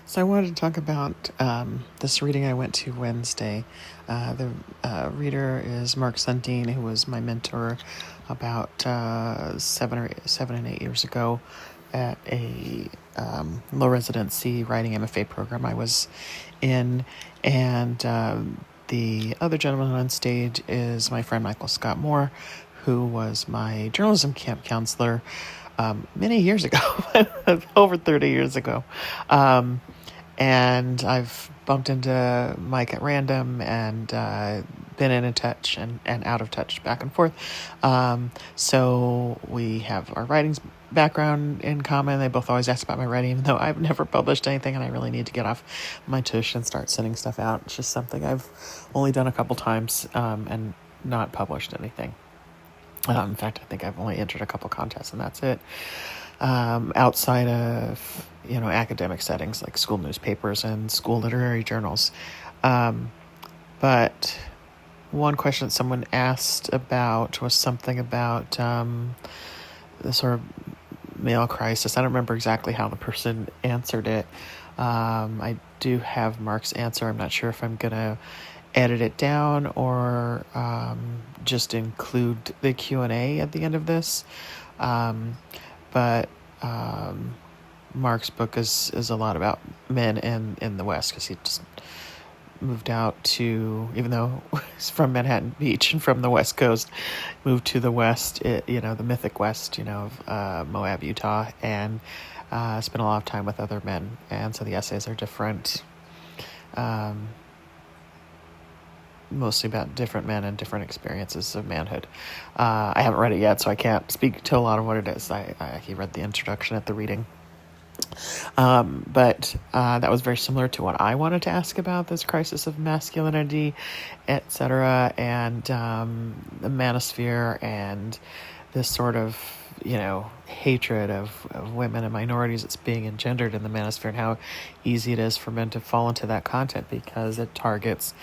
So I wanted to talk about this reading I went to Wednesday. The reader is Mark Sundeen, who was my mentor about 7 and 8 years ago at a low residency writing MFA program I was in. And the other gentleman on stage is my friend Michael Scott Moore, who was my journalism camp counselor many years ago, over 30 years ago. And I've bumped into Mike at random and been in touch and out of touch back and forth. So we have our writing's background in common. They both always ask about my writing, even though I've never published anything and I really need to get off my tush and start sending stuff out. It's just something I've only done a couple times and not published anything. In fact, I think I've only entered a couple contests and that's it. Outside of, academic settings like school newspapers and school literary journals. But one question that someone asked about was something about the sort of male crisis. I don't remember exactly how the person answered it. I do have Mark's answer. I'm not sure if I'm going to edit it down or just include the Q&A at the end of this. But Mark's book is a lot about men in the West, because he just moved out to, even though he's from Manhattan Beach and from the West Coast, moved to the West, the mythic West, of Moab, Utah, and spent a lot of time with other men. And so the essays are different, mostly about different men and different experiences of manhood. I haven't read it yet, so I can't speak to a lot of what it is. He read the introduction at the reading. But that was very similar to what I wanted to ask about, this crisis of masculinity, etc., and the manosphere, and this sort of hatred of women and minorities that's being engendered in the manosphere, and how easy it is for men to fall into that content because it targets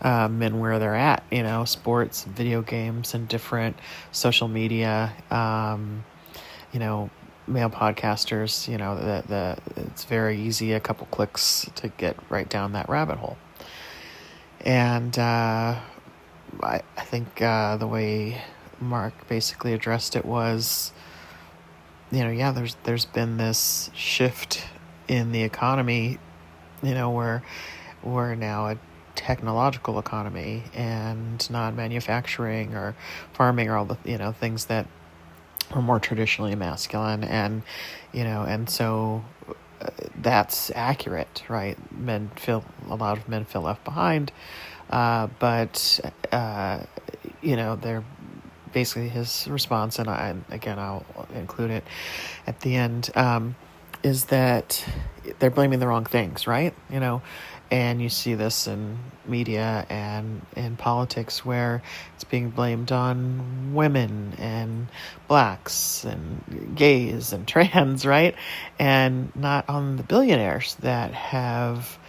men where they're at, sports, video games, and different social media, male podcasters, it's very easy, a couple clicks to get right down that rabbit hole. And I think the way Mark basically addressed it was, there's been this shift in the economy, where we're now a technological economy and not manufacturing or farming or all the, things that are more traditionally masculine. And, and so that's accurate, right? A lot of men feel left behind. But they're basically, his response, and I'll include it at the end, is that they're blaming the wrong things, right? And you see this in media and in politics, where it's being blamed on women and blacks and gays and trans, right? And not on the billionaires that have,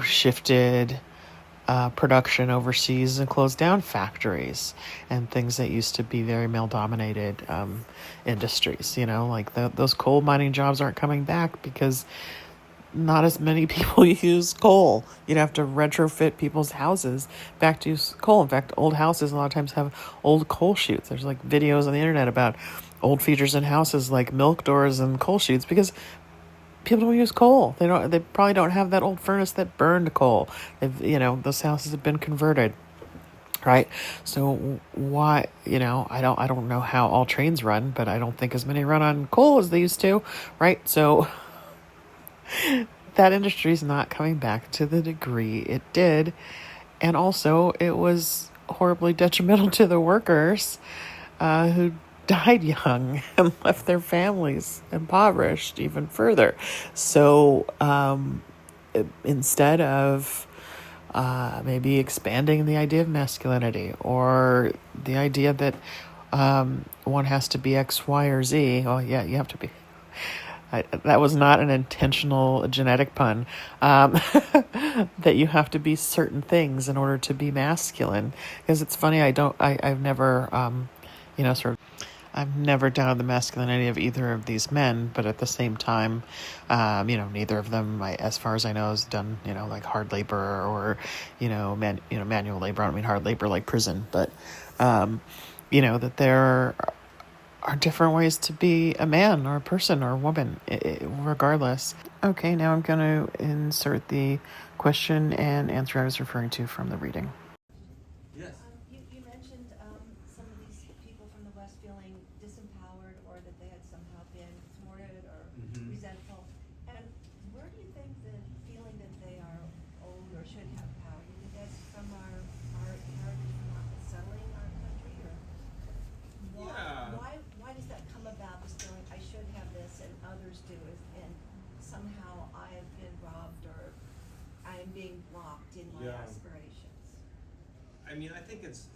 shifted production overseas and closed down factories and things that used to be very male-dominated industries. Like those coal mining jobs aren't coming back because not as many people use coal. You'd have to retrofit people's houses back to use coal. In fact, old houses a lot of times have old coal chutes. There's like videos on the internet about old features in houses like milk doors and coal chutes, because people don't use coal. They probably don't have that old furnace that burned coal. Those houses have been converted, right? So why, I don't know how all trains run, but I don't think as many run on coal as they used to, right? So that industry is not coming back to the degree it did. And also it was horribly detrimental to the workers who died young and left their families impoverished even further. So instead of maybe expanding the idea of masculinity, or the idea that one has to be X, Y, or Z, oh yeah, you have to be. That was not an intentional genetic pun, that you have to be certain things in order to be masculine. Because it's funny, I've never, I've never doubted the masculinity of either of these men, but at the same time, neither of them, as far as I know, has done, like hard labor or, manual labor. I don't mean hard labor like prison, but, that there are different ways to be a man or a person or a woman, regardless. Okay, now I'm going to insert the question and answer I was referring to from the reading. Yes. You mentioned some of these people from the West feeling disempowered or that they had somehow been thwarted or resentful. And where do you think the feeling that they are owed or should have power? Do you think that's from our heritage from not settling our country? Or why does that come about, this feeling I should have this and others do it, and somehow I have been robbed or I am being blocked in my aspirations? I mean, I think it's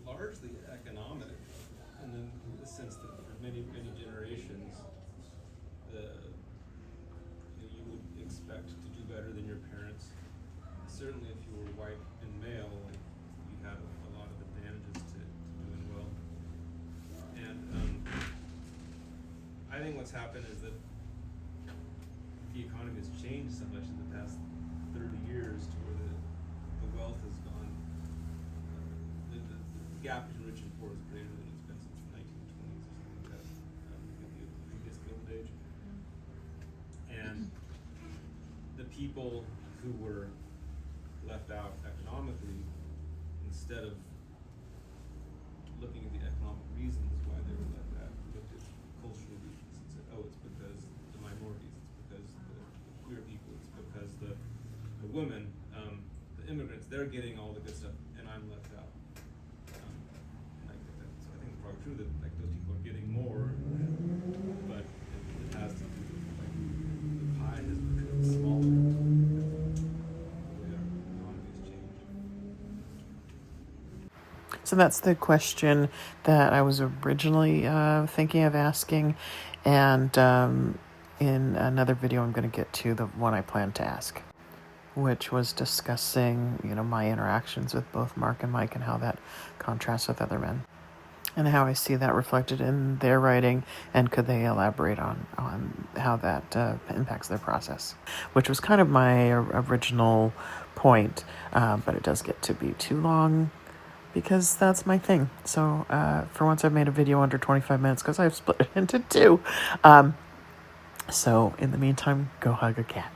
largely economic, and in the sense that for many generations, you would expect to do better than your parents. Certainly, if you were white and male, like, you had a lot of advantages to doing well. And I think what's happened is that the economy has changed so much in the past 30 years to where the wealth has gone. The gap between rich and poor is greater than it's been since the 1920s or something like that, the previous Gilded Age. And the people who were left out economically, instead of looking at the economic reasons why they were left out, looked at cultural reasons and said, oh, it's because the minorities, it's because the queer people, it's because the women, the immigrants, they're getting all the good stuff, and I'm left out. And I think it's probably true that like those people are getting more, but it has to do with like the pie has become smaller. The way our economy has changed. So that's the question that I was originally thinking of asking, and in another video I'm going to get to the one I plan to ask, which was discussing, my interactions with both Mark and Mike and how that contrasts with other men and how I see that reflected in their writing, and could they elaborate on how that impacts their process, which was kind of my original point, but it does get to be too long because that's my thing. So for once I've made a video under 25 minutes because I've split it into two. So in the meantime, go hug a cat.